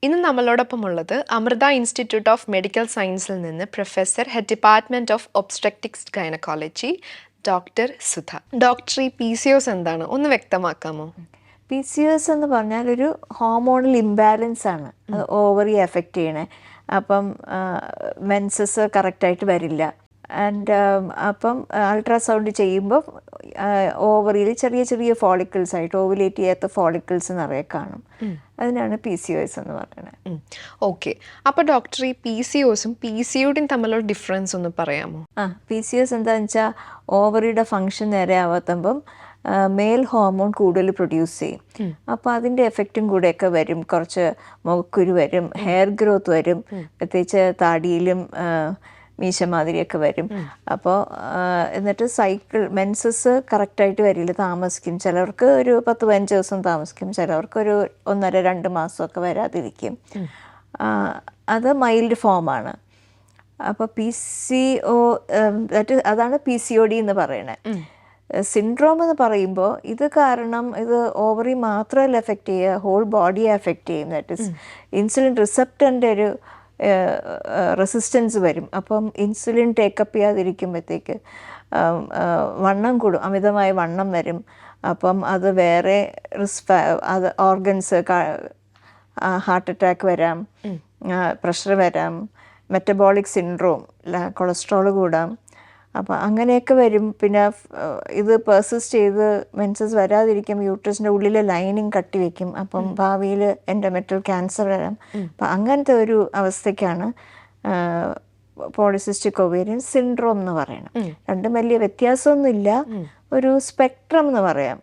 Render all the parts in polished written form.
ഇന്ന് നമ്മളോടൊപ്പം ഉള്ളത് അമൃത ഇൻസ്റ്റിറ്റ്യൂട്ട് ഓഫ് മെഡിക്കൽ സയൻസിൽ നിന്ന് professor head department of obstetrics gynaecology doctor Sudha. Doctor, ഈ PCOS എന്താണ്, ഒന്ന് വ്യക്തമാക്കാമോ? PCOS എന്ന് പറഞ്ഞാൽ ഒരു ഹോർമോണൽ ഇംബാലൻസ് ആണ്. അത് ഓവറി എഫക്റ്റ് ചെയ്യണേ. അപ്പം മെൻസസ് കറക്റ്റായിട്ട് വരില്ല. ആൻഡ് അപ്പം അൾട്രാസൗണ്ട് ചെയ്യുമ്പോൾ ഓവറിയിൽ ചെറിയ ചെറിയ ഫോളിക്കിൾസ് ആയിട്ട് ഓവുലേറ്റ് ചെയ്യാത്ത ഫോളിക്കിൾസ് നിറയെ കാണും. അതിനാണ് PCOS എന്ന് പറയുന്നത്. ഓക്കെ. അപ്പോൾ ഡോക്ടർ, ഈ PCOSും PCODയും തമ്മിലുള്ള ഡിഫറൻസ് ഒന്ന് പറയാമോ? PCOS എന്താണെന്ന് വെച്ചാൽ ഓവറിയുടെ ഫങ്ഷൻ നേരെ ആവാത്തുമ്പം മെയിൽ ഹോർമോൺ കൂടുതൽ പ്രൊഡ്യൂസ് ചെയ്യും. അപ്പോൾ അതിൻ്റെ എഫക്റ്റും കൂടെയൊക്കെ വരും. കുറച്ച് മുഖക്കുരു വരും, ഹെയർ ഗ്രോത്ത് വരും, പ്രത്യേകിച്ച് താടിയിലും മീശമാതിരിയൊക്കെ വരും. അപ്പോൾ എന്നിട്ട് മെൻസസ് കറക്റ്റായിട്ട് വരില്ല, താമസിക്കും. ചിലർക്ക് ഒരു 10-15 ദിവസം താമസിക്കും, ചിലവർക്ക് ഒരു 1.5-2 മാസമൊക്കെ വരാതിരിക്കും. അത് മൈൽഡ് ഫോമാണ്. അപ്പോൾ അതാണ് PCOD എന്ന് പറയണത്. സിൻഡ്രോം എന്ന് പറയുമ്പോൾ ഇത് കാരണം ഇത് ഓവറി മാത്രമല്ല എഫക്റ്റ് ചെയ്യുക, ഹോൾ ബോഡിയെ എഫക്റ്റ് ചെയ്യും. ദാറ്റ് ഇസ് ഇൻസുലിൻ റിസപ്റ്ററിൻ്റെ ഒരു റെസിസ്റ്റൻസ് വരും. അപ്പം ഇൻസുലിൻ ടേക്കപ്പ് ചെയ്യാതിരിക്കുമ്പോഴത്തേക്ക് വണ്ണം കൂടും, അമിതമായ വണ്ണം വരും. അപ്പം അത് വേറെ അത് ഓർഗൻസ്, ഹാർട്ട് അറ്റാക്ക് വരാം, പ്രഷർ വരാം, മെറ്റബോളിക് സിൻഡ്രോം, കൊളസ്ട്രോൾ കൂടാം. അപ്പോൾ അങ്ങനെയൊക്കെ വരും. പിന്നെ ഇത് പെർസിസ്റ്റ് ചെയ്ത് മെൻസസ് വരാതിരിക്കും, യൂട്രസിൻ്റെ ഉള്ളിലെ ലൈനിങ് കട്ടി വയ്ക്കും. അപ്പം ഭാവിയിൽ എൻഡോമെട്രിയൽ ക്യാൻസർ വരാം. അപ്പം അങ്ങനത്തെ ഒരു അവസ്ഥയ്ക്കാണ് പോളിസിസ്റ്റിക് ഒവേറിയൻ സിൻഡ്രോം എന്ന് പറയുന്നത്. രണ്ടും വലിയ വ്യത്യാസമൊന്നുമില്ല, ഒരു സ്പെക്ട്രം എന്ന് പറയാം.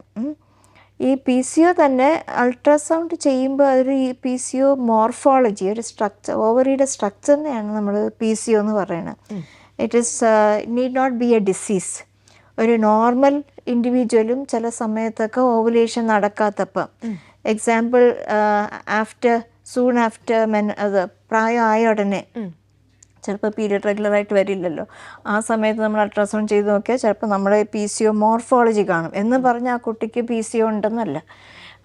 ഈ PCO തന്നെ അൾട്രാസൗണ്ട് ചെയ്യുമ്പോൾ അതൊരു PCO മോർഫോളജി, ഒരു സ്ട്രക്ചർ, ഓവറിയുടെ സ്ട്രക്ചറിനെയാണ് നമ്മൾ PCO എന്ന് പറയുന്നത്. It is need not be a disease. ഒരു നോർമൽ ഇൻഡിവിജ്വലും ചില സമയത്തൊക്കെ ഓവുലേഷൻ നടക്കാത്തപ്പം, എക്സാമ്പിൾ സൂൺ ആഫ്റ്റർ അത് പ്രായമായ ഉടനെ ചിലപ്പോൾ പീരിയഡ് റെഗുലറായിട്ട് വരില്ലല്ലോ, ആ സമയത്ത് നമ്മൾ അൾട്രാസൗണ്ട് ചെയ്ത് നോക്കിയാൽ ചിലപ്പോൾ നമ്മുടെ PCO മോർഫോളജി കാണും. എന്ന് പറഞ്ഞാൽ ആ കുട്ടിക്ക് PCO ഉണ്ടെന്നല്ല.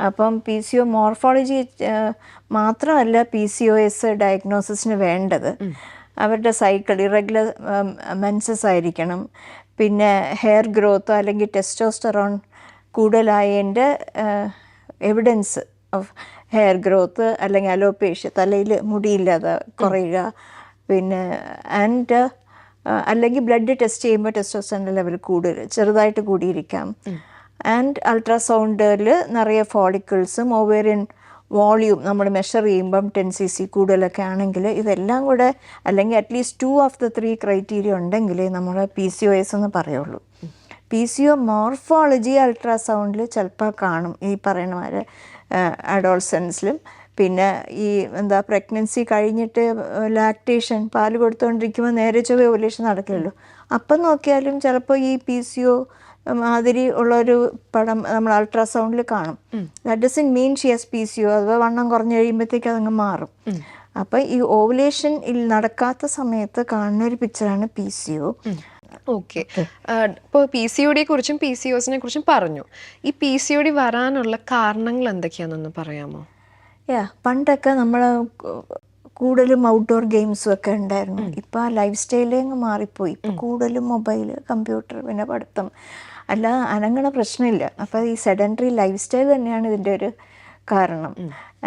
അപ്പം PCO മോർഫോളജി മാത്രമല്ല PCOS ഡയഗ്നോസിസിന് വേണ്ടത്. അവരുടെ സൈക്കിൾ ഇറഗുലർ മെൻസസ് ആയിരിക്കണം, പിന്നെ ഹെയർ ഗ്രോത്ത് അല്ലെങ്കിൽ ടെസ്റ്റോസ്റ്ററോൺ കൂടുതലായതിൻ്റെ എവിഡൻസ് ഓഫ് ഹെയർ ഗ്രോത്ത്, അല്ലെങ്കിൽ അലോപേഷ്യ, തലയിൽ മുടിയില്ലാതെ കുറയുക, പിന്നെ അല്ലെങ്കിൽ ബ്ലഡ് ടെസ്റ്റ് ചെയ്യുമ്പോൾ ടെസ്റ്റോസ്റ്ററോണിൻ്റെ ലെവൽ ചെറുതായിട്ട് കൂടിയിരിക്കാം. ആൻഡ് അൾട്രാസൗണ്ടിൽ നിറയെ ഫോളിക്കിൾസും ഓവേറിയൻ വോളിയൂം നമ്മൾ മെഷർ ചെയ്യുമ്പം 10 cc കൂടുതലൊക്കെ ആണെങ്കിൽ ഇതെല്ലാം കൂടെ, അല്ലെങ്കിൽ അറ്റ്ലീസ്റ്റ് 2 of the 3 ക്രൈറ്റീരിയ ഉണ്ടെങ്കിലേ നമ്മൾ PCOS എന്ന് പറയുള്ളൂ. PCO മോർഫോളജി അൾട്രാസൗണ്ടിൽ ചിലപ്പോൾ കാണും, ഈ പറയുന്ന മാതിരി അഡോൾസൻസിലും. പിന്നെ ഈ പ്രഗ്നൻസി കഴിഞ്ഞിട്ട് ലാക്ടേഷൻ, പാല് കൊടുത്തുകൊണ്ടിരിക്കുമ്പോൾ നേരെ ചൊവ്വേ ഓവുലേഷൻ നടക്കില്ലല്ലോ, അപ്പം നോക്കിയാലും ചിലപ്പോൾ ഈ PCO മാതിരി ഉള്ളൊരു പടം നമ്മൾ അൾട്രാസൗണ്ടിൽ കാണും. That doesn't mean she has PCO. അഥവാ വണ്ണം കുറഞ്ഞ് കഴിയുമ്പോഴത്തേക്ക് അതങ്ങ് മാറും. അപ്പം ഈ ഓവുലേഷൻ നടക്കാത്ത സമയത്ത് കാണുന്ന ഒരു പിക്ചറാണ് PCO. ഓക്കെ. ഇപ്പോൾ PCODയെ കുറിച്ചും PCOSനെ കുറിച്ചും പറഞ്ഞു. ഈ PCOD വരാനുള്ള കാരണങ്ങൾ എന്തൊക്കെയാണെന്നൊന്ന് പറയാമോ? പണ്ടൊക്കെ നമ്മൾ കൂടുതലും ഔട്ട്ഡോർ ഗെയിംസും ഒക്കെ ഉണ്ടായിരുന്നു. ഇപ്പം ആ ലൈഫ് സ്റ്റൈലേ അങ്ങ് മാറിപ്പോയി. ഇപ്പം കൂടുതലും മൊബൈൽ, കമ്പ്യൂട്ടർ, പിന്നെ പഠിത്തം, അല്ല അനങ്ങണ പ്രശ്നമില്ല. അപ്പോൾ ഈ സെഡൻറ്ററി ലൈഫ് സ്റ്റൈൽ തന്നെയാണ് ഇതിൻ്റെ ഒരു കാരണം.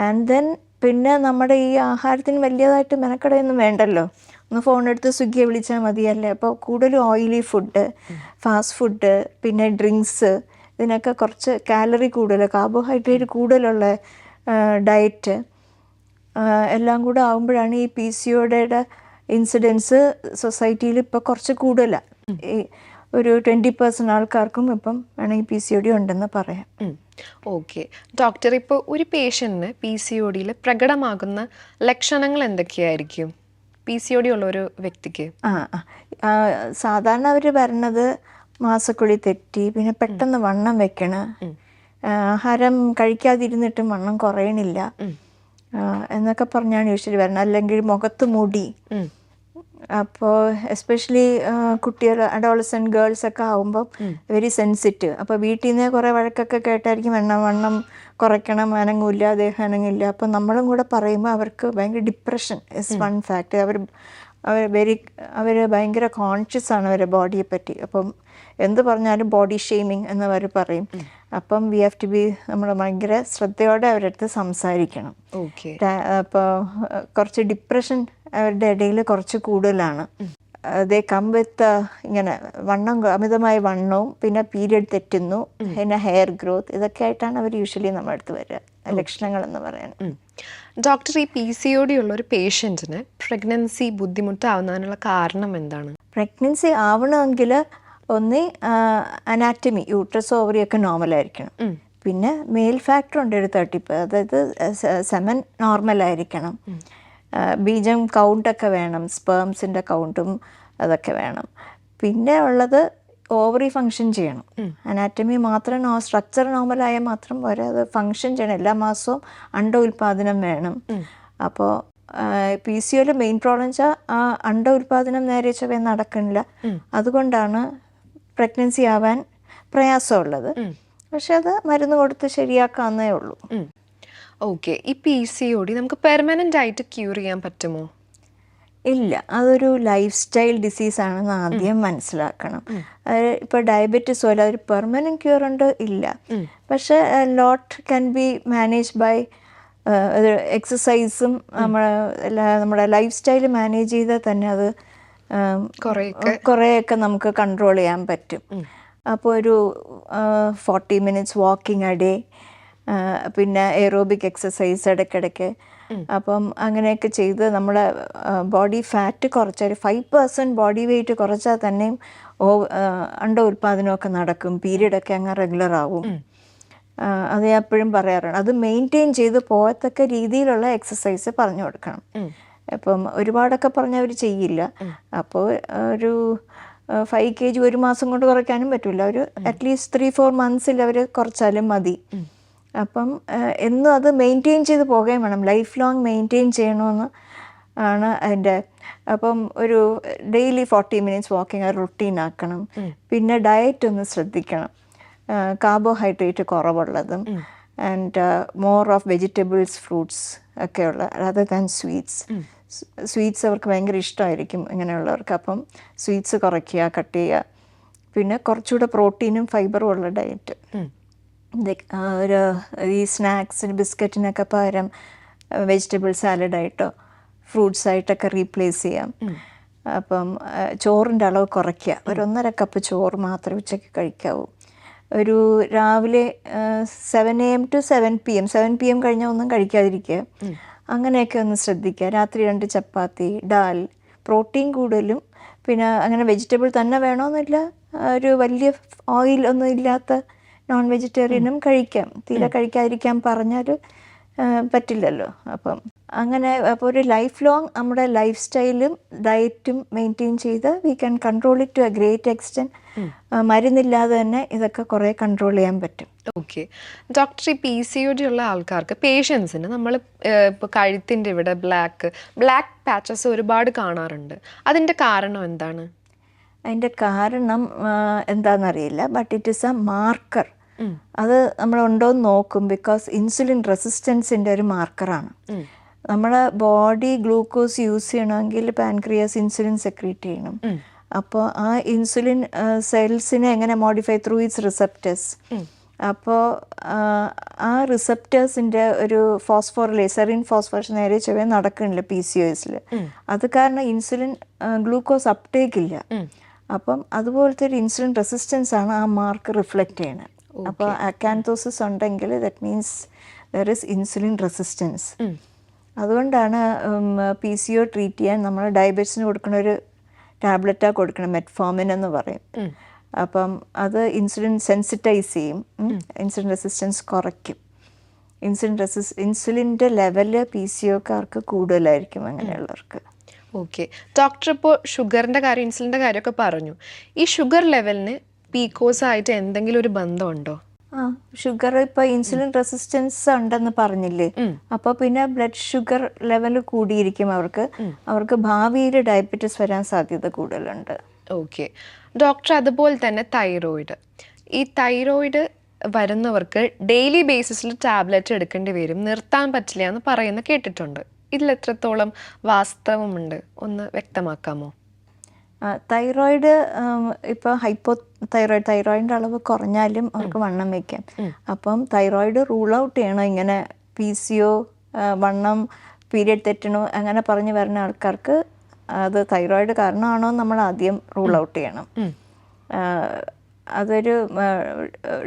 ആൻഡ് ദെൻ പിന്നെ നമ്മുടെ ഈ ആഹാരത്തിന് വലിയതായിട്ട് മെനക്കടയൊന്നും വേണ്ടല്ലോ, ഒന്ന് ഫോണെടുത്ത് സ്വിഗ്ഗിയെ വിളിച്ചാൽ മതിയല്ലേ. അപ്പോൾ കൂടുതലും ഓയിലി ഫുഡ്, ഫാസ്റ്റ് ഫുഡ്, പിന്നെ ഡ്രിങ്ക്സ്, ഇതിനൊക്കെ കുറച്ച് കാലറി കൂടുതൽ, കാർബോഹൈഡ്രേറ്റ് കൂടുതലുള്ള ഡയറ്റ് എല്ലാം കൂടെ ആകുമ്പോഴാണ് ഈ PCODയുടെ ഇൻസിഡൻസ് സൊസൈറ്റിയിൽ ഇപ്പോൾ കുറച്ച് കൂടുതലാണ്. ഈ ഒരു 20% ആൾക്കാർക്കും ഇപ്പം വേണമെങ്കിൽ PCOD ഉണ്ടെന്ന് പറയാം. ഓക്കെ ഡോക്ടർ, ഇപ്പോൾ ഒരു പേഷ്യൻറ്റിന് PCODയിൽ പ്രകടമാകുന്ന ലക്ഷണങ്ങൾ എന്തൊക്കെയായിരിക്കും PCOD ഉള്ള ഒരു വ്യക്തിക്ക്? സാധാരണ അവർ വരണത് മാസക്കുഴി തെറ്റി, പിന്നെ പെട്ടെന്ന് വണ്ണം വെക്കണ, ആഹാരം കഴിക്കാതിരുന്നിട്ടും വണ്ണം കുറയണില്ല എന്നൊക്കെ പറഞ്ഞാണ് യൂഷ്വലി വരുന്നത്. അല്ലെങ്കിൽ മുഖത്ത് മുടി, അപ്പോൾ എസ്പെഷ്യലി കുട്ടികൾ അഡോളസെൻറ്റ് ഗേൾസ് ഒക്കെ ആകുമ്പോൾ വെരി സെൻസിറ്റീവ്. അപ്പോൾ വീട്ടിൽ നിന്ന് കുറേ വഴക്കൊക്കെ കേട്ടായിരിക്കും വണ്ണം കുറയ്ക്കണം, അനങ്ങില്ല, ദേഹം അനങ്ങില്ല. അപ്പോൾ നമ്മളും കൂടെ പറയുമ്പോൾ അവർക്ക് ഭയങ്കര ഡിപ്രഷൻ ഇസ് വൺ ഫാക്ട്. അവർ ഭയങ്കര കോൺഷ്യസ് ആണ് അവരുടെ ബോഡിയെ പറ്റി. അപ്പം എന്ത് പറഞ്ഞാലും ബോഡി ഷെയ്മിങ് എന്നവർ പറയും. അപ്പം വി ഹാവ് ടു ബി, നമ്മൾ ഭയങ്കര ശ്രദ്ധയോടെ അവരുടെ അടുത്ത് സംസാരിക്കണം. അപ്പോൾ കുറച്ച് ഡിപ്രഷൻ അവരുടെ ഇടയിൽ കുറച്ച് കൂടുതലാണ്. ദേ കം വിത്ത് ഇങ്ങനെ അമിതമായ വണ്ണവും പിന്നെ പീരിയഡ് തെറ്റുന്നു, പിന്നെ ഹെയർ ഗ്രോത്ത്, ഇതൊക്കെ ആയിട്ടാണ് അവർ യൂഷ്വലി നമ്മുടെ അടുത്ത് വരിക, ലക്ഷണങ്ങൾ എന്ന് പറയാൻ. ഡോക്ടർ, ഈ PCOD ഉള്ള ഒരു പേഷ്യൻറ്റിന് പ്രഗ്നൻസി ബുദ്ധിമുട്ടാവുന്നതിനുള്ള കാരണം എന്താണ്? പ്രഗ്നൻസി ആവണമെങ്കിൽ ഒന്ന് അനാറ്റമി, യൂട്രസ് ഓവറി ഒക്കെ നോർമലായിരിക്കണം. പിന്നെ മെയിൽ ഫാക്ടർ ഉണ്ട് ഒരു 30, അതായത് സെമൻ നോർമലായിരിക്കണം. ബീജം കൗണ്ടൊക്കെ വേണം, സ്പേംസിൻ്റെ കൗണ്ടും അതൊക്കെ വേണം. പിന്നെ ഉള്ളത് ഓവറി ഫങ്ഷൻ ചെയ്യണം. അനാറ്റമി മാത്രം സ്ട്രക്ചർ നോർമലായാൽ മാത്രം പോരാ, അത് ഫങ്ഷൻ ചെയ്യണം. എല്ലാ മാസവും അണ്ട ഉൽപാദനം വേണം. അപ്പോൾ PCOD മെയിൻ പ്രോബ്ലം വെച്ചാൽ ആ അണ്ട ഉൽപാദനം നേരെ ചൊവ്വേ നടക്കുന്നില്ല. അതുകൊണ്ടാണ് പ്രഗ്നൻസി ആവാൻ പ്രയാസമുള്ളത്. പക്ഷെ അത് മരുന്ന് കൊടുത്ത് ശരിയാക്കാവുന്നേ ഉള്ളൂ. ഓക്കെ, ഈ PCOD നമുക്ക് പെർമനൻ്റ് ആയിട്ട് ക്യൂർ ചെയ്യാൻ പറ്റുമോ? ഇല്ല, അതൊരു ലൈഫ് സ്റ്റൈൽ ഡിസീസാണെന്ന് ആദ്യം മനസ്സിലാക്കണം. ഇപ്പോൾ ഡയബറ്റീസ് പോലെ അതൊരു പെർമനൻറ്റ് ക്യൂർ ഉണ്ട് ഇല്ല. പക്ഷേ ലോട്ട് ക്യാൻ ബി മാനേജ് ബൈ എക്സസൈസും നമ്മുടെ ലൈഫ് സ്റ്റൈൽ മാനേജ് ചെയ്താൽ തന്നെ അത് കുറേയൊക്കെ നമുക്ക് കൺട്രോൾ ചെയ്യാൻ പറ്റും. അപ്പോൾ ഒരു 40 minutes വാക്കിംഗ് എ ഡേ, പിന്നെ എയറോബിക് എക്സസൈസ് ഇടയ്ക്കിടയ്ക്ക്. അപ്പം അങ്ങനെയൊക്കെ ചെയ്ത് നമ്മളെ ബോഡി ഫാറ്റ് കുറച്ചാൽ 5% ബോഡി വെയിറ്റ് കുറച്ചാൽ തന്നെയും അണ്ട ഉൽപാദനമൊക്കെ നടക്കും, പീരീഡൊക്കെ അങ്ങ് റെഗുലർ ആവും. അത് ഞാൻ എപ്പോഴും പറയാറുണ്ട്. അത് മെയിൻറ്റെയിൻ ചെയ്ത് പോകത്തക്ക രീതിയിലുള്ള എക്സസൈസ് പറഞ്ഞു കൊടുക്കണം. ഇപ്പം ഒരുപാടൊക്കെ പറഞ്ഞാൽ അവർ ചെയ്യില്ല. അപ്പോൾ ഒരു 5 kg ഒരു മാസം കൊണ്ട് കുറയ്ക്കാനും പറ്റില്ല. ഒരു അറ്റ്ലീസ്റ്റ് 3-4 months അവർ കുറച്ചാലും മതി. അപ്പം എന്നും അത് മെയിൻറ്റെയിൻ ചെയ്ത് പോകുകയും വേണം. ലൈഫ് ലോങ് മെയിൻറ്റെയിൻ ചെയ്യണമെന്ന് ആണ് അതിൻ്റെ. അപ്പം ഒരു ഡെയിലി 40 minutes വാക്കിംഗ് റുട്ടീൻ ആക്കണം. പിന്നെ ഡയറ്റ് ഒന്ന് ശ്രദ്ധിക്കണം, കാർബോഹൈഡ്രേറ്റ് കുറവുള്ളതും and more of vegetables, fruits ഒക്കെയുള്ള, റദർ ദാൻ സ്വീറ്റ്സ്. സ്വീറ്റ്സ് അവർക്ക് ഭയങ്കര ഇഷ്ടമായിരിക്കും ഇങ്ങനെയുള്ളവർക്ക്. അപ്പം സ്വീറ്റ്സ് കുറയ്ക്കുക, കട്ട് ചെയ്യുക. പിന്നെ കുറച്ചുകൂടെ പ്രോട്ടീനും ഫൈബറും ഉള്ള ഡയറ്റ്. ഒരു ഈ സ്നാക്സിന് ബിസ്ക്കറ്റിനൊക്കെ പകരം വെജിറ്റബിൾ സാലഡായിട്ടോ ഫ്രൂട്ട്സ് ആയിട്ടൊക്കെ റീപ്ലേസ് ചെയ്യാം. അപ്പം ചോറിൻ്റെ അളവ് കുറയ്ക്കുക. ഒരു 1.5 കപ്പ് ചോറ് മാത്രമേ ഉച്ചയ്ക്ക് കഴിക്കാവൂ. ഒരു രാവിലെ 7 AM to 7 PM, 7 PM കഴിഞ്ഞാൽ ഒന്നും കഴിക്കാതിരിക്കുക. അങ്ങനെയൊക്കെ ഒന്ന് ശ്രദ്ധിക്കുക. രാത്രി 2 ചപ്പാത്തി, ഡാൽ, പ്രോട്ടീൻ കൂടുതലും. പിന്നെ അങ്ങനെ വെജിറ്റബിൾ തന്നെ വേണമെന്നില്ല, ഒരു വലിയ ഓയിൽ ഒന്നും ഇല്ലാത്ത നോൺ വെജിറ്റേറിയനും കഴിക്കാം. തീരെ കഴിക്കാതിരിക്കാൻ പറഞ്ഞാൽ പറ്റില്ലല്ലോ. അപ്പം അങ്ങനെ അപ്പോൾ ഒരു ലൈഫ് ലോങ് നമ്മുടെ ലൈഫ് സ്റ്റൈലും ഡയറ്റും മെയിൻറ്റെയിൻ ചെയ്ത് we can control it to a great extent. മരുന്നില്ലാതെ തന്നെ ഇതൊക്കെ കുറേ കൺട്രോൾ ചെയ്യാൻ പറ്റും. ഓക്കെ ഡോക്ടർ, ഈ PCOD ഉള്ള ആൾക്കാർക്ക്, പേഷ്യൻസിന് നമ്മൾ ഇപ്പോൾ കഴുത്തിൻ്റെ ഇവിടെ ബ്ലാക്ക് പാച്ചസ് ഒരുപാട് കാണാറുണ്ട്. അതിൻ്റെ കാരണം എന്താണ്? അതിൻ്റെ കാരണം എന്താണെന്നറിയില്ല, but it is A marker. അത് നമ്മളുണ്ടോയെന്ന് നോക്കും. ബിക്കോസ് ഇൻസുലിൻ റെസിസ്റ്റൻസിൻ്റെ ഒരു മാർക്കറാണ്. നമ്മളെ ബോഡി ഗ്ലൂക്കോസ് യൂസ് ചെയ്യണമെങ്കിൽ പാൻക്രിയാസ് ഇൻസുലിൻ സെക്രീറ്റ് ചെയ്യണം. അപ്പോൾ ആ ഇൻസുലിൻ സെൽസിനെ എങ്ങനെ മോഡിഫൈ ത്രൂ ഇറ്റ്സ് റിസപ്റ്റേഴ്സ്. അപ്പോൾ ആ റിസപ്റ്റേഴ്സിൻ്റെ ഒരു സെറിൻ ഫോസ്ഫോറേഷൻ നേരെ ചൊവ്വേ നടക്കണില്ല PCOSൽ. അത് കാരണം ഇൻസുലിൻ ഗ്ലൂക്കോസ് അപ്ടേക്ക് ഇല്ല. അപ്പം അതുപോലത്തെ ഒരു ഇൻസുലിൻ റെസിസ്റ്റൻസ് ആണ് ആ മാർക്ക് റിഫ്ലക്റ്റ് ചെയ്യണത്. അപ്പോൾ അക്കാന്തോസിസ് ഉണ്ടെങ്കിൽ that means there is insulin resistance. അതുകൊണ്ടാണ് PCO ട്രീറ്റ് ചെയ്യാൻ നമ്മൾ ഡയബറ്റീസിന് കൊടുക്കുന്ന ഒരു ടാബ്ലറ്റാണ് കൊടുക്കണം, മെറ്റ്ഫോമിൻ എന്ന് പറയും. അപ്പം അത് ഇൻസുലിൻ സെൻസിറ്റൈസ് ചെയ്യും, ഇൻസുലിൻ റെസിസ്റ്റൻസ് കുറയ്ക്കും. ഇൻസുലിൻ്റെ ലെവല് PCOക്കാർക്ക് കൂടുതലായിരിക്കും അങ്ങനെയുള്ളവർക്ക്. ഓക്കെ ഡോക്ടർ, ഇപ്പോൾ ഷുഗറിൻ്റെ കാര്യം, ഇൻസുലിൻ്റെ കാര്യമൊക്കെ പറഞ്ഞു. ഈ ഷുഗർ ലെവലിന് PCOS ആയിട്ട് എന്തെങ്കിലും ഒരു ബന്ധമുണ്ടോ? ആ ഷുഗർ ഇപ്പൊ ഇൻസുലിൻ റെസിസ്റ്റൻസ് ഉണ്ടെന്ന് പറഞ്ഞില്ലേ, അപ്പൊ പിന്നെ ബ്ലഡ് ഷുഗർ ലെവൽ കൂടിയിരിക്കും അവർക്ക് ഭാവിയിൽ ഡയബറ്റീസ് വരാൻ സാധ്യത കൂടുതലുണ്ട്. ഓക്കെ ഡോക്ടർ, അതുപോലെ തന്നെ ഈ തൈറോയിഡ് വരുന്നവർക്ക് ഡെയിലി ബേസിസിൽ ടാബ്ലറ്റ് എടുക്കേണ്ടി വരും, നിർത്താൻ പറ്റില്ല എന്ന് പറയുന്ന കേട്ടിട്ടുണ്ട്. ഇതിൽ എത്രത്തോളം വാസ്തവമുണ്ട്, ഒന്ന് വ്യക്തമാക്കാമോ? തൈറോയിഡ് ഇപ്പോൾ തൈറോയിഡിൻ്റെ അളവ് കുറഞ്ഞാലും അവർക്ക് വണ്ണം വയ്ക്കാം. അപ്പം തൈറോയിഡ് റൂൾ ഔട്ട് ചെയ്യണം. ഇങ്ങനെ PCO, വണ്ണം, പീരിയഡ് തെറ്റണോ അങ്ങനെ പറഞ്ഞ് വരുന്ന ആൾക്കാർക്ക് അത് തൈറോയിഡ് കാരണമാണോ നമ്മൾ ആദ്യം റൂൾ ഔട്ട് ചെയ്യണം. അതൊരു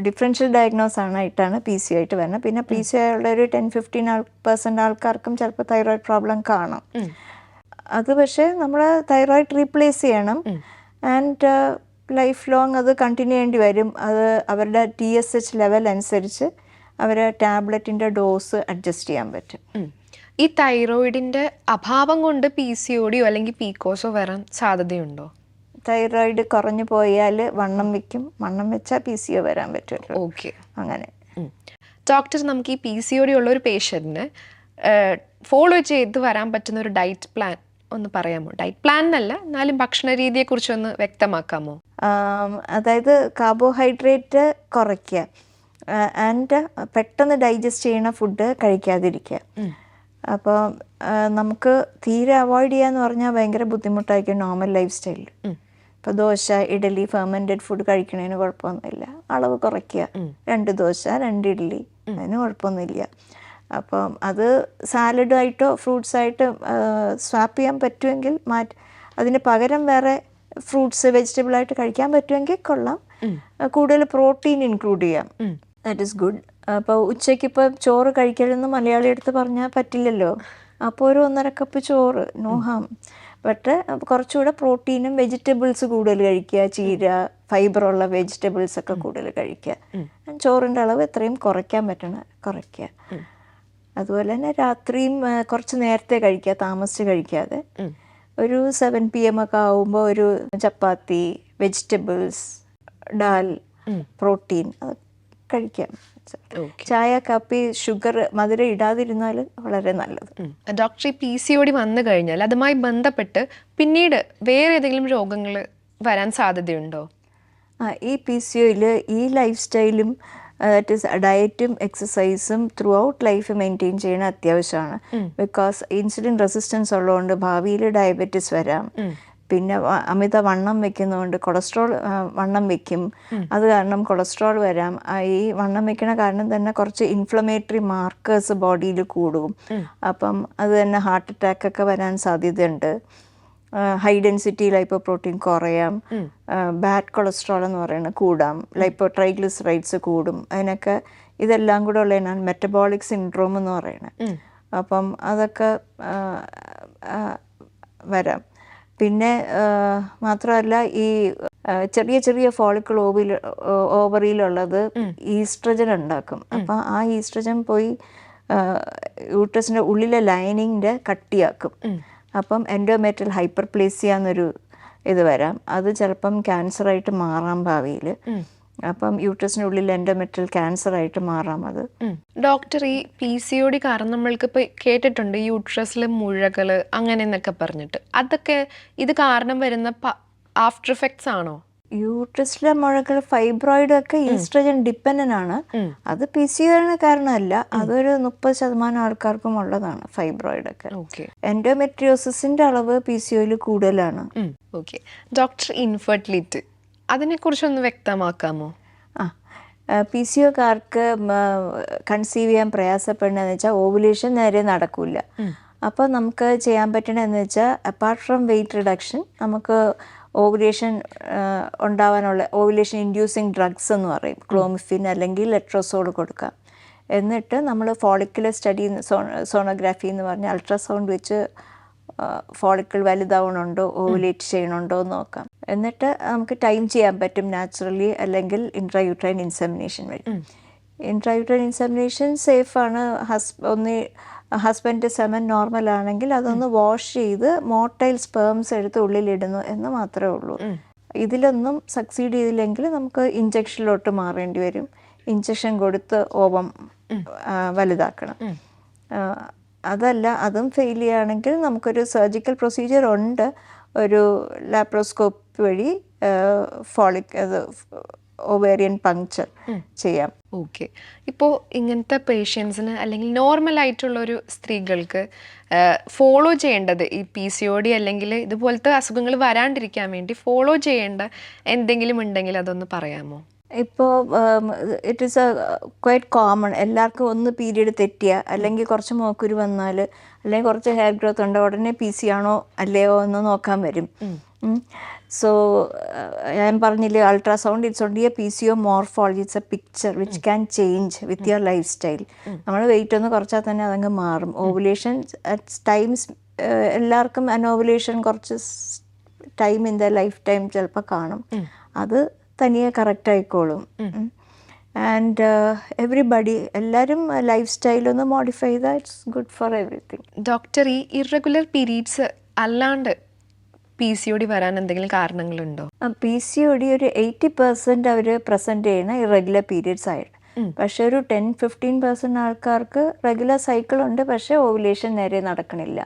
ഡിഫറൻഷ്യൽ ഡയഗ്നോസ് ആയിട്ടാണ് PCO ആയിട്ട് വരുന്നത്. പിന്നെ PCO ഉള്ള ഒരു 10-15% ആൾക്കാർക്കും ചിലപ്പോൾ തൈറോയിഡ് പ്രോബ്ലം കാണാം. അത് പക്ഷേ നമ്മൾ തൈറോയിഡ് റീപ്ലേസ് ചെയ്യണം. ആൻഡ് ലൈഫ് ലോങ് അത് കണ്ടിന്യൂ ചെയ്യേണ്ടി വരും. അത് അവരുടെ TSH ലെവൽ അനുസരിച്ച് അവർ ടാബ്ലറ്റിൻ്റെ ഡോസ് അഡ്ജസ്റ്റ് ചെയ്യാൻ പറ്റും. ഈ തൈറോയിഡിൻ്റെ അഭാവം കൊണ്ട് PCOD അല്ലെങ്കിൽ PCOS വരാൻ സാധ്യതയുണ്ടോ? തൈറോയിഡ് കുറഞ്ഞു പോയാൽ വണ്ണം വയ്ക്കും, വണ്ണം വെച്ചാൽ PCO വരാൻ പറ്റുമല്ലോ. ഓക്കെ, അങ്ങനെ. ഡോക്ടർ, നമുക്ക് ഈ PCOD ഉള്ള ഒരു പേഷ്യൻറ്റിന് ഫോളോ ചെയ്ത് വരാൻ പറ്റുന്ന ഒരു ഡയറ്റ് പ്ലാൻ ഒന്ന് പറയാമോ? ഡയറ്റ് പ്ലാൻ എന്നല്ല, എന്നാലും ഭക്ഷണ രീതിയെക്കുറിച്ച് ഒന്ന് വ്യക്തമാക്കാമോ? അതായത് കാർബോഹൈഡ്രേറ്റ് കുറയ്ക്കുക, ആൻഡ് പെട്ടെന്ന് ഡൈജസ്റ്റ് ചെയ്യുന്ന ഫുഡ് കഴിക്കാതിരിക്കുക. അപ്പോൾ നമുക്ക് തീരെ അവോയ്ഡ് ചെയ്യാന്ന് പറഞ്ഞാൽ ഭയങ്കര ബുദ്ധിമുട്ടായിരിക്കും നോർമൽ ലൈഫ് സ്റ്റൈലിൽ. ഇപ്പോൾ ദോശ, ഇഡലി, ഫെർമെൻറ്റഡ് ഫുഡ് കഴിക്കണതിന് കുഴപ്പമൊന്നുമില്ല, അളവ് കുറയ്ക്കുക. 2 ദോശ 2 ഇഡ്ഡലി, അതിന് കുഴപ്പമൊന്നുമില്ല. അപ്പം അത് സാലഡായിട്ടോ ഫ്രൂട്ട്സായിട്ട് സ്വാപ്പ് ചെയ്യാൻ പറ്റുമെങ്കിൽ അതിന് പകരം വേറെ ഫ്രൂട്ട്സ്, വെജിറ്റബിളായിട്ട് കഴിക്കാൻ പറ്റുമെങ്കിൽ കൊള്ളാം. കൂടുതൽ പ്രോട്ടീൻ ഇൻക്ലൂഡ് ചെയ്യാം, ദാറ്റ് ഈസ് ഗുഡ്. അപ്പോൾ ഉച്ചയ്ക്ക് ഇപ്പോൾ ചോറ് കഴിക്കലെന്ന് മലയാളി എടുത്ത് പറഞ്ഞാൽ പറ്റില്ലല്ലോ. അപ്പോൾ ഒരു 1.5 കപ്പ് ചോറ്, നോ ഹാം. ബട്ട് കുറച്ചുകൂടെ പ്രോട്ടീനും വെജിറ്റബിൾസ് കൂടുതൽ കഴിക്കുക, ചീര, ഫൈബറുള്ള വെജിറ്റബിൾസ് ഒക്കെ കൂടുതൽ കഴിക്കുക. ചോറിൻ്റെ അളവ് എത്രയും കുറയ്ക്കാൻ പറ്റണം കുറയ്ക്കുക. അതുപോലെ തന്നെ രാത്രിയും കുറച്ച് നേരത്തെ കഴിക്കുക, താമസിച്ച് കഴിക്കാതെ. ഒരു 7 PM ഒക്കെ ആവുമ്പോൾ ഒരു ചപ്പാത്തി, വെജിറ്റബിൾസ്, ഡാൽ, പ്രോട്ടീൻ കഴിക്കാം. ചായ, കാപ്പി, ഷുഗർ, മധുരം ഇടാതിരുന്നാൽ വളരെ നല്ലത്. ഡോക്ടർ, ഈ PCOD വന്നു കഴിഞ്ഞാൽ അതുമായി ബന്ധപ്പെട്ട് പിന്നീട് വേറെ ഏതെങ്കിലും രോഗങ്ങൾ വരാൻ സാധ്യതയുണ്ടോ? ഈ PCOയിൽ ഈ ലൈഫ് സ്റ്റൈലും ദാറ്റ് ഈസ് ഡയറ്റും എക്സസൈസും ത്രൂ ഔട്ട് ലൈഫ് മെയിൻറ്റെയിൻ ചെയ്യണ അത്യാവശ്യമാണ്. ബിക്കോസ് ഇൻസുലിൻ റെസിസ്റ്റൻസ് ഉള്ളതുകൊണ്ട് ഭാവിയിൽ ഡയബറ്റീസ് വരാം. പിന്നെ അമിത വണ്ണം വെക്കുന്നതുകൊണ്ട് കൊളസ്ട്രോൾ വണ്ണം വെക്കും, അത് കാരണം കൊളസ്ട്രോൾ വരാം. ഈ വണ്ണം വെക്കണ കാരണം തന്നെ കുറച്ച് ഇൻഫ്ലമേറ്ററി മാർക്കേഴ്സ് ബോഡിയിൽ കൂടും. അപ്പം അത് തന്നെ ഹാർട്ട് അറ്റാക്ക് ഒക്കെ വരാൻ സാധ്യതയുണ്ട്. ഹൈ ഡെൻസിറ്റി ലൈപ്പോപ്രോട്ടീൻ കുറയാം, ബാഡ് കൊളസ്ട്രോൾ എന്ന് പറയുന്നത് കൂടാം, ട്രൈഗ്ലിസറൈഡ്സ് കൂടും. അതിനൊക്കെ ഇതെല്ലാം കൂടെ ഉള്ളതിനാണ് മെറ്റബോളിക് സിൻഡ്രോം എന്ന് പറയുന്നത്. അപ്പം അതൊക്കെ വരാം. പിന്നെ മാത്രമല്ല ഈ ചെറിയ ചെറിയ ഫോളിക്കിൾ ഓവറിയിലുള്ളത് ഈസ്ട്രജൻ ഉണ്ടാക്കും. അപ്പം ആ ഈസ്ട്രജൻ പോയി യൂട്രസിൻ്റെ ഉള്ളിലെ ലൈനിങ്ങിൻ്റെ കട്ടിയാക്കും. അപ്പം എൻഡോമെട്രിയൽ ഹൈപ്പർപ്ലേസിയ എന്നൊരു ഇത് വരാം. അത് ചിലപ്പം ക്യാൻസറായിട്ട് മാറാം ഭാവിയിൽ. അപ്പം യൂട്രസിൻ്റെ ഉള്ളിൽ എൻഡോമെട്രിയൽ ക്യാൻസറായിട്ട് മാറാം അത്. ഡോക്ടർ, ഈ PCOD കാരണം നമ്മൾക്ക് ഇപ്പോൾ കേട്ടിട്ടുണ്ട് യൂട്രസിൽ മുഴകൾ അങ്ങനെ എന്നൊക്കെ പറഞ്ഞിട്ട്, അതൊക്കെ ഇത് കാരണം വരുന്ന ആഫ്റ്റർ എഫക്ട്സ് ആണോ? യൂട്രസിലെ മുഴകൾ, ഫൈബ്രോയിഡ് ഒക്കെ ഈസ്ട്രജൻ ഡിപ്പെൻഡൻ്റ് ആണ്. അത് PCOD കാരണമല്ല, അതൊരു 30% ആൾക്കാർക്കും ഉള്ളതാണ് ഫൈബ്രോയിഡ് ഒക്കെ. എൻഡോമെട്രിയോസിന്റെ അളവ് PCOയിൽ കൂടുതലാണ്. ഓക്കെ ഡോക്ടർ, ഇൻഫെർട്ടിലിറ്റി അതിനെക്കുറിച്ചൊന്ന് വ്യക്തമാക്കാമോ? PCOക്കാർക്ക് കൺസീവ് ചെയ്യാൻ പ്രയാസപ്പെടുന്നതെന്ന് വെച്ചാൽ ഓവുലേഷൻ നേരെ നടക്കില്ല. അപ്പോൾ നമുക്ക് ചെയ്യാൻ പറ്റണമെന്ന് വെച്ചാൽ അപ്പാർട്ട് ഫ്രം വെയിറ്റ് റിഡക്ഷൻ, നമുക്ക് ഓവുലേഷൻ ഉണ്ടാവാനുള്ള ഓവുലേഷൻ ഇൻഡ്യൂസിങ് ഡ്രഗ്സ് എന്ന് പറയും, ക്ലോമിഫിൻ അല്ലെങ്കിൽ ലെട്രോസോൾ കൊടുക്കാം. എന്നിട്ട് നമ്മൾ ഫോളിക്കുലർ സ്റ്റഡി, സോണോഗ്രാഫി എന്ന് പറഞ്ഞാൽ അൾട്രാസൗണ്ട് വെച്ച് ഫോളിക്കിൾ വലുതാവണുണ്ടോ, ഓവുലേറ്റ് ചെയ്യണുണ്ടോ എന്ന് നോക്കാം. എന്നിട്ട് നമുക്ക് ടൈം ചെയ്യാൻ പറ്റും നാച്ചുറലി, അല്ലെങ്കിൽ ഇൻട്രായൂട്രൈൻ ഇൻസെമിനേഷൻ വഴി. ഇൻട്രായൂട്രൈൻ ഇൻസെമിനേഷൻ സേഫാണ്. ഹസ്ബൻഡ് സെമൻ നോർമൽ ആണെങ്കിൽ അതൊന്ന് വാഷ് ചെയ്ത് മോട്ടൈൽ സ്പേംസ് എടുത്ത് ഉള്ളിലിടുന്നു എന്ന് മാത്രമേ ഉള്ളൂ. ഇതിലൊന്നും സക്സീഡ് ചെയ്തില്ലെങ്കിൽ നമുക്ക് ഇഞ്ചക്ഷനിലോട്ട് മാറേണ്ടി വരും. ഇഞ്ചക്ഷൻ കൊടുത്ത് ഓവം വലുതാക്കണം. അതല്ല, അതും ഫെയിൽ ചെയ്യുകയാണെങ്കിൽ നമുക്കൊരു സർജിക്കൽ പ്രൊസീജിയർ ഉണ്ട്, ഒരു ലാപ്രോസ്കോപ്പ് വഴി ഓവേറിയൻ പങ്ക്ചർ ചെയ്യാം. ഓക്കെ. ഇപ്പോൾ ഇങ്ങനത്തെ പേഷ്യൻസിന് അല്ലെങ്കിൽ നോർമലായിട്ടുള്ള ഒരു സ്ത്രീകൾക്ക് ഫോളോ ചെയ്യേണ്ടത് ഈ PCOD അല്ലെങ്കിൽ ഇതുപോലത്തെ അസുഖങ്ങൾ വരാണ്ടിരിക്കാൻ വേണ്ടി ഫോളോ ചെയ്യേണ്ട എന്തെങ്കിലും ഉണ്ടെങ്കിൽ അതൊന്ന് പറയാമോ? ഇപ്പോൾ ഇറ്റ് ഈസ് ക്വൈറ്റ് കോമൺ. എല്ലാവർക്കും ഒന്ന് പീരീഡ് തെറ്റിയ, അല്ലെങ്കിൽ കുറച്ച് മോക്കുരു വന്നാൽ, അല്ലെങ്കിൽ കുറച്ച് ഹെയർ ഗ്രോത്ത് ഉണ്ട്, ഉടനെ PC ആണോ അല്ലയോ എന്ന് നോക്കാൻ വരും. സോ ഞാൻ പറഞ്ഞില്ലേ, ultrasound it's only A PCO morphology, it's A picture which can change with your life style. നമ്മൾ വെയിറ്റ് ഒന്ന് കുറച്ചാൽ തന്നെ അതങ്ങ് മാറും. ഓവുലേഷൻ അറ്റ് ടൈംസ് എല്ലാവർക്കും അനോവുലേഷൻ കുറച്ച് time in the life time ചിലപ്പോൾ കാണും. അത് തനിയെ കറക്റ്റ് ആയിക്കോളും. ആൻഡ് എവറിബഡി, എല്ലാവരും ലൈഫ് സ്റ്റൈലൊന്ന് മോഡിഫൈ ചെയ്താൽ it's good for everything. Doctor, ഈ ഇറഗുലർ പീരീഡ്സ് അല്ലാണ്ട് PCOD വരാൻ എന്തെങ്കിലും കാരണങ്ങളുണ്ടോ? PCOD ഒരു 80% അവർ പ്രസൻറ്റ് ചെയ്യുന്ന ഇറഗുലർ പീരീഡ്സ് ആയിട്ട്. പക്ഷെ ഒരു 10-15% ആൾക്കാർക്ക് റെഗുലർ സൈക്കിൾ ഉണ്ട്, പക്ഷെ ഓവുലേഷൻ നേരെ നടക്കണില്ല.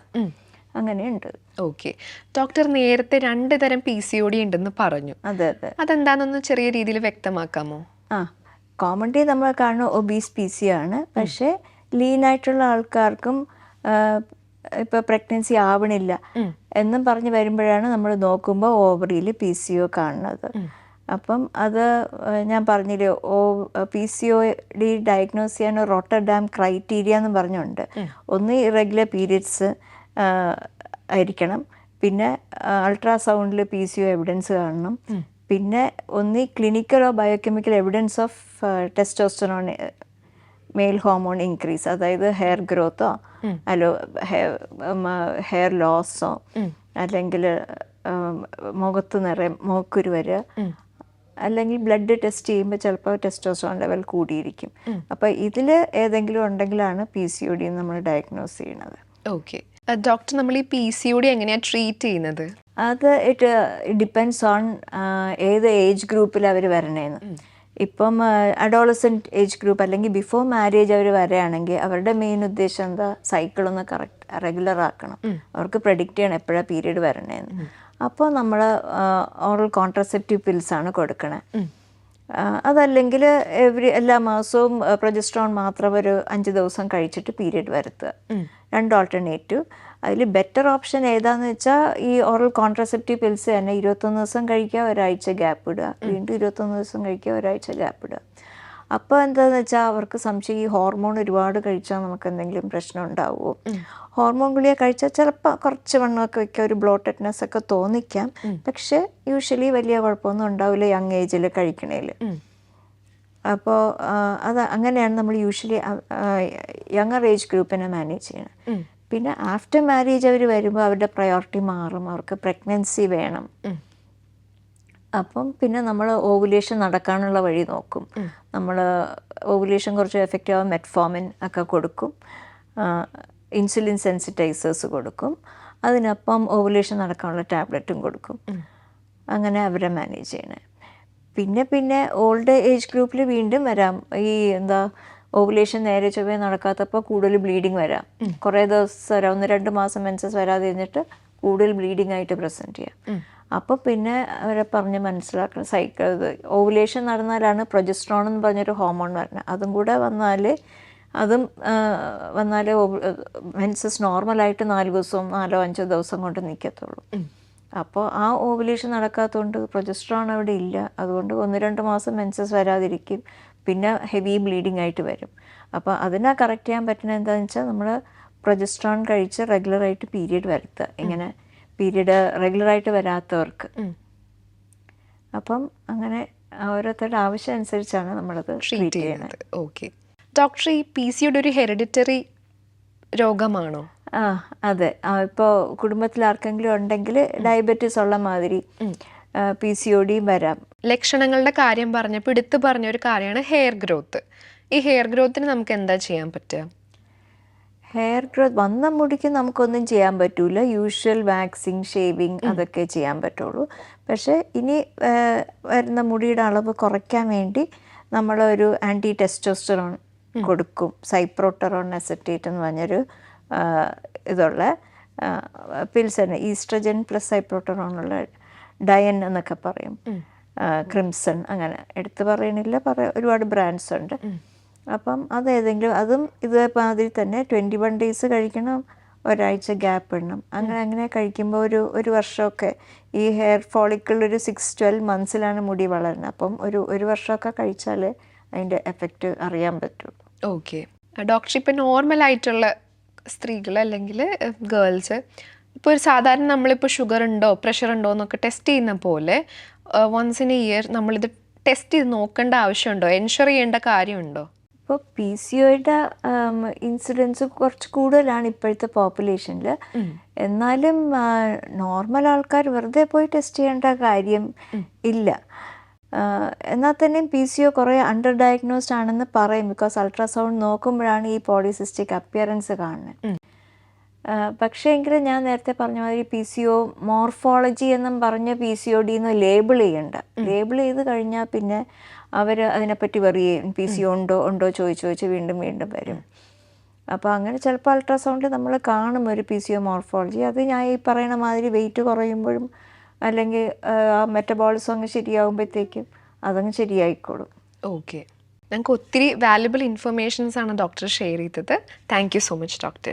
അങ്ങനെയുണ്ട്. ഓക്കെ. ഡോക്ടർ നേരത്തെ 2 തരം PCOD ഉണ്ടെന്ന് പറഞ്ഞു. അതെ അതെ. അതെന്താണെന്നൊന്ന് ചെറിയ രീതിയിൽ വ്യക്തമാക്കാമോ? കോമൺലി നമ്മൾ കാണുന്ന ഒബീസ് PC ആണ്. പക്ഷേ ലീനായിട്ടുള്ള ആൾക്കാർക്കും ഇപ്പോൾ പ്രഗ്നൻസി ആവണില്ല എന്നും പറഞ്ഞ് വരുമ്പോഴാണ് നമ്മൾ നോക്കുമ്പോൾ ഓവറിയിൽ PCO കാണുന്നത്. അപ്പം അത് ഞാൻ പറഞ്ഞില്ലേ, PCOD ഡയഗ്നോസ് ചെയ്യാൻ റോട്ടർഡാം ക്രൈറ്റീരിയ എന്ന് പറഞ്ഞുണ്ട്. ഒന്ന് ഇറഗുലർ പീരിയഡ്സ് ആയിരിക്കണം, പിന്നെ അൾട്രാസൗണ്ടിൽ PCO എവിഡൻസ് കാണണം, പിന്നെ ഒന്ന് ക്ലിനിക്കലോ biochemical evidence of testosterone male hormone increase, അതായത് ഹെയർ ഗ്രോത്തോ അല്ലോ ഹെയർ ലോസോ അല്ലെങ്കിൽ മുഖത്ത് നിറയെ മോക്കുരു വരിക, അല്ലെങ്കിൽ ബ്ലഡ് ടെസ്റ്റ് ചെയ്യുമ്പോൾ ചിലപ്പോൾ ടെസ്റ്റോസ്റ്ററോൺ ലെവൽ കൂടിയിരിക്കും. അപ്പോൾ ഇതിൽ ഏതെങ്കിലും ഉണ്ടെങ്കിലാണ് PCOD നമ്മൾ ഡയഗ്നോസ് ചെയ്യണത്. ഓക്കെ. ഡോക്ടർ, നമ്മൾ ഈ PCOD എങ്ങനെയാണ് ട്രീറ്റ് ചെയ്യുന്നത്? അത് ഇറ്റ് ഡിപ്പെൻഡ്സ് ഓൺ ഏത് ഏജ് ഗ്രൂപ്പിൽ അവർ വരണേന്ന്. ഇപ്പം അഡോളസെൻറ്റ് ഏജ് ഗ്രൂപ്പ് അല്ലെങ്കിൽ ബിഫോർ മാരേജ് അവർ വരികയാണെങ്കിൽ അവരുടെ മെയിൻ ഉദ്ദേശം എന്താ, സൈക്കിളൊന്ന് കറക്റ്റ് റെഗുലർ ആക്കണം, അവർക്ക് പ്രെഡിക്റ്റ് ചെയ്യണം എപ്പോഴാണ് പീരീഡ് വരണേന്ന്. അപ്പോൾ നമ്മൾ ഓറൽ കോൺട്രസെപ്റ്റീവ് പിൽസാണ് കൊടുക്കണേ. അതല്ലെങ്കിൽ എല്ലാ മാസവും പ്രൊജസ്ട്രോൺ മാത്രം ഒരു 5 ദിവസം കഴിച്ചിട്ട് പീരീഡ് വരുത്തുക. 2 ഓൾട്ടർനേറ്റീവ്. അതിൽ ബെറ്റർ ഓപ്ഷൻ ഏതാണെന്ന് വെച്ചാൽ ഈ ഓറൽ കോൺട്രസെപ്റ്റീവ് പിൽസ് തന്നെ 21 ദിവസം കഴിക്കുക, ഒരാഴ്ച ഗ്യാപ്പ് ഇടുക, വീണ്ടും 21 ദിവസം കഴിക്കുക, ഒരാഴ്ച ഗ്യാപ്പ് ഇടുക. അപ്പോൾ എന്താണെന്ന് വെച്ചാൽ അവർക്ക് സംശയം, ഈ ഹോർമോൺ ഒരുപാട് കഴിച്ചാൽ നമുക്ക് എന്തെങ്കിലും പ്രശ്നം ഉണ്ടാവുമോ? ഹോർമോൺ ഗുളിക കഴിച്ചാൽ ചിലപ്പോൾ കുറച്ച് വണ്ണമൊക്കെ വയ്ക്കുക, ഒരു ബ്ലോട്ടഡ്നെസ് ഒക്കെ തോന്നിക്കാം, പക്ഷേ യൂഷ്വലി വലിയ കുഴപ്പമൊന്നും ഉണ്ടാവില്ല യങ് ഏജിൽ കഴിക്കണേൽ. അപ്പോൾ അത് അങ്ങനെയാണ് നമ്മൾ യൂഷ്വലി യങ്ങർ ഏജ് ഗ്രൂപ്പിനെ മാനേജ് ചെയ്യണം. പിന്നെ ആഫ്റ്റർ മാരേജ് അവർ വരുമ്പോൾ അവരുടെ പ്രയോറിറ്റി മാറും, അവർക്ക് പ്രഗ്നൻസി വേണം. അപ്പം പിന്നെ നമ്മൾ ഓവുലേഷൻ നടക്കാനുള്ള വഴി നോക്കും. നമ്മൾ ഓവുലേഷൻ കുറച്ച് എഫക്റ്റീവ് ആവും, മെറ്റ്ഫോമിൻ ഒക്കെ കൊടുക്കും, ഇൻസുലിൻ സെൻസിറ്റൈസേഴ്സ് കൊടുക്കും, അതിനൊപ്പം ഓവുലേഷൻ നടക്കാനുള്ള ടാബ്ലറ്റും കൊടുക്കും. അങ്ങനെ അവരെ മാനേജ് ചെയ്യണേ. പിന്നെ ഓൾഡ് ഏജ് ഗ്രൂപ്പിൽ വീണ്ടും വരാം, ഈ ഓവുലേഷൻ നേരെ ചൊവ്വേ നടക്കാത്തപ്പോൾ കൂടുതൽ ബ്ലീഡിങ് വരാം. കുറേ ദിവസം വരാം, 1-2 മാസം മെൻസസ് വരാതെ ഇരുന്നിട്ട് കൂടുതൽ ബ്ലീഡിങ് ആയിട്ട് പ്രസൻറ്റ് ചെയ്യാം. അപ്പോൾ പിന്നെ അവരെ പറഞ്ഞ് മനസ്സിലാക്കണം, സൈക്കിൾ ഓവുലേഷൻ നടന്നാലാണ് പ്രൊജസ്ട്രോൺ എന്ന് പറഞ്ഞൊരു ഹോർമോൺ വരുന്നത്. അതും കൂടെ വന്നാൽ മെൻസസ് നോർമലായിട്ട് 4 ദിവസവും 4-5 ദിവസം കൊണ്ട് നിൽക്കത്തുള്ളൂ. അപ്പോൾ ആ ഓവുലേഷൻ നടക്കാത്തതുകൊണ്ട് പ്രൊജസ്ട്രോൺ അവിടെ ഇല്ല, അതുകൊണ്ട് 1-2 മാസം മെൻസസ് വരാതിരിക്കും, പിന്നെ ഹെവി ബ്ലീഡിങ് ആയിട്ട് വരും. അപ്പോൾ അതിനെ കറക്റ്റ് ചെയ്യാൻ പറ്റുന്നത് എന്താണെന്ന് വെച്ചാൽ നമ്മൾ പ്രൊജസ്ട്രോൺ കഴിച്ച് റെഗുലറായിട്ട് പീരീഡ് വരുത്തുക, ഇങ്ങനെ പീരീഡ് റെഗുലറായിട്ട് വരാത്തവർക്ക്. അപ്പം അങ്ങനെ ഓരോരുത്തരുടെ ആവശ്യം അനുസരിച്ചാണ് നമ്മളത് ട്രീറ്റ് ചെയ്യുന്നത്. ഓക്കെ. ഡോക്ടർ, ഈ PCOD ഒരു ഹെറിഡിറ്ററി രോഗമാണോ? അതെ. ഇപ്പോൾ കുടുംബത്തിൽ ആർക്കെങ്കിലും ഉണ്ടെങ്കിൽ ഡയബറ്റീസ് ഉള്ള മാതിരി PCOD വരാം. ലക്ഷണങ്ങളുടെ കാര്യം പറഞ്ഞപ്പോൾ എടുത്തു പറഞ്ഞ ഒരു കാര്യമാണ് ഹെയർ ഗ്രോത്ത്. ഈ ഹെയർ ഗ്രോത്തിന് നമുക്ക് എന്താ ചെയ്യാൻ പറ്റുക? ഹെയർ ഗ്രോത്ത് വന്ന മുടിക്ക് നമുക്കൊന്നും ചെയ്യാൻ പറ്റൂല. യൂഷ്വൽ വാക്സിങ്, ഷേവിങ് അതൊക്കെ ചെയ്യാൻ പറ്റുള്ളൂ. പക്ഷേ ഇനി വരുന്ന മുടിയുടെ അളവ് കുറയ്ക്കാൻ വേണ്ടി നമ്മളൊരു ആൻറ്റി ടെസ്റ്റോസ്റ്ററോൺ കൊടുക്കും. സൈപ്രോട്ടറോൺ അസെറ്റേറ്റ് എന്ന് പറഞ്ഞൊരു ഇതുള്ള പിൽസ് തന്നെ, ഈസ്ട്രജൻ പ്ലസ് സൈപ്രോട്ടറോണുള്ള ഡയൻ എന്നൊക്കെ പറയും, ക്രിംസൺ, അങ്ങനെ എടുത്ത് പറയണില്ല, ഒരുപാട് ബ്രാൻഡ്സ് ഉണ്ട്. അപ്പം അതേതെങ്കിലും, അതും ഇതേമാതിരി തന്നെ 21 ഡേയ്സ് കഴിക്കണം, ഒരാഴ്ച ഗ്യാപ്പ് ഇടണം. അങ്ങനെ കഴിക്കുമ്പോൾ ഒരു വർഷമൊക്കെ, ഈ ഹെയർ ഫോളിക്കിൾ ഒരു 6-12 മന്ത്സിലാണ് മുടി വളരുന്നത്. അപ്പം ഒരു വർഷമൊക്കെ കഴിച്ചാൽ അതിൻ്റെ എഫക്റ്റ് അറിയാൻ പറ്റുള്ളൂ. ഓക്കെ ഡോക്ടർ, ഇപ്പം നോർമലായിട്ടുള്ള സ്ത്രീകൾ അല്ലെങ്കിൽ ഗേൾസ് ഇപ്പോൾ ഒരു സാധാരണ നമ്മളിപ്പോൾ ഷുഗർ ഉണ്ടോ പ്രഷർ ഉണ്ടോ എന്നൊക്കെ ടെസ്റ്റ് ചെയ്യുന്ന പോലെ വൺസ് ഇൻ എ ഇയർ നമ്മളിത് ടെസ്റ്റ് ചെയ്ത് നോക്കേണ്ട ആവശ്യമുണ്ടോ, എൻഷുർ ചെയ്യേണ്ട കാര്യമുണ്ടോ? ഇപ്പോൾ PCOയുടെ ഇൻസിഡൻസ് കുറച്ച് കൂടുതലാണ് ഇപ്പോഴത്തെ പോപ്പുലേഷനിൽ. എന്നാലും നോർമൽ ആൾക്കാർ വെറുതെ പോയി ടെസ്റ്റ് ചെയ്യേണ്ട കാര്യം ഇല്ല. എന്നാൽ തന്നെയും PCO കുറേ അണ്ടർ ഡയഗ്നോസ്ഡ് ആണെന്ന് പറയും. ബിക്കോസ് അൾട്രാസൗണ്ട് നോക്കുമ്പോഴാണ് ഈ പോളിസിസ്റ്റിക് അപ്പിയറൻസ് കാണുന്നത്. പക്ഷേ എങ്കിലും ഞാൻ നേരത്തെ പറഞ്ഞ മാതിരി PCO മോർഫോളജി എന്നും പറഞ്ഞ് PCOD എന്ന് ലേബിൾ ചെയ്യണ്ട. ലേബിൾ ചെയ്ത് കഴിഞ്ഞാൽ പിന്നെ അവർ അതിനെപ്പറ്റി പറയും, PCO ഉണ്ടോ ചോദിച്ച് വീണ്ടും വരും. അപ്പോൾ അങ്ങനെ ചിലപ്പോൾ അൾട്രാസൗണ്ടിൽ നമ്മൾ കാണും ഒരു PCO മോർഫോളജി. അത് ഞാൻ ഈ പറയുന്ന മാതിരി വെയിറ്റ് കുറയുമ്പോഴും അല്ലെങ്കിൽ ആ മെറ്റബോളിസം അങ്ങ് ശരിയാകുമ്പോഴത്തേക്കും അതങ്ങ് ശരിയായിക്കോളും. ഓക്കെ, ഞങ്ങൾക്ക് ഒത്തിരി വാല്യുബിൾ ഇൻഫർമേഷൻസ് ആണ് ഡോക്ടർ ഷെയർ ചെയ്തത്. Thank you so much doctor.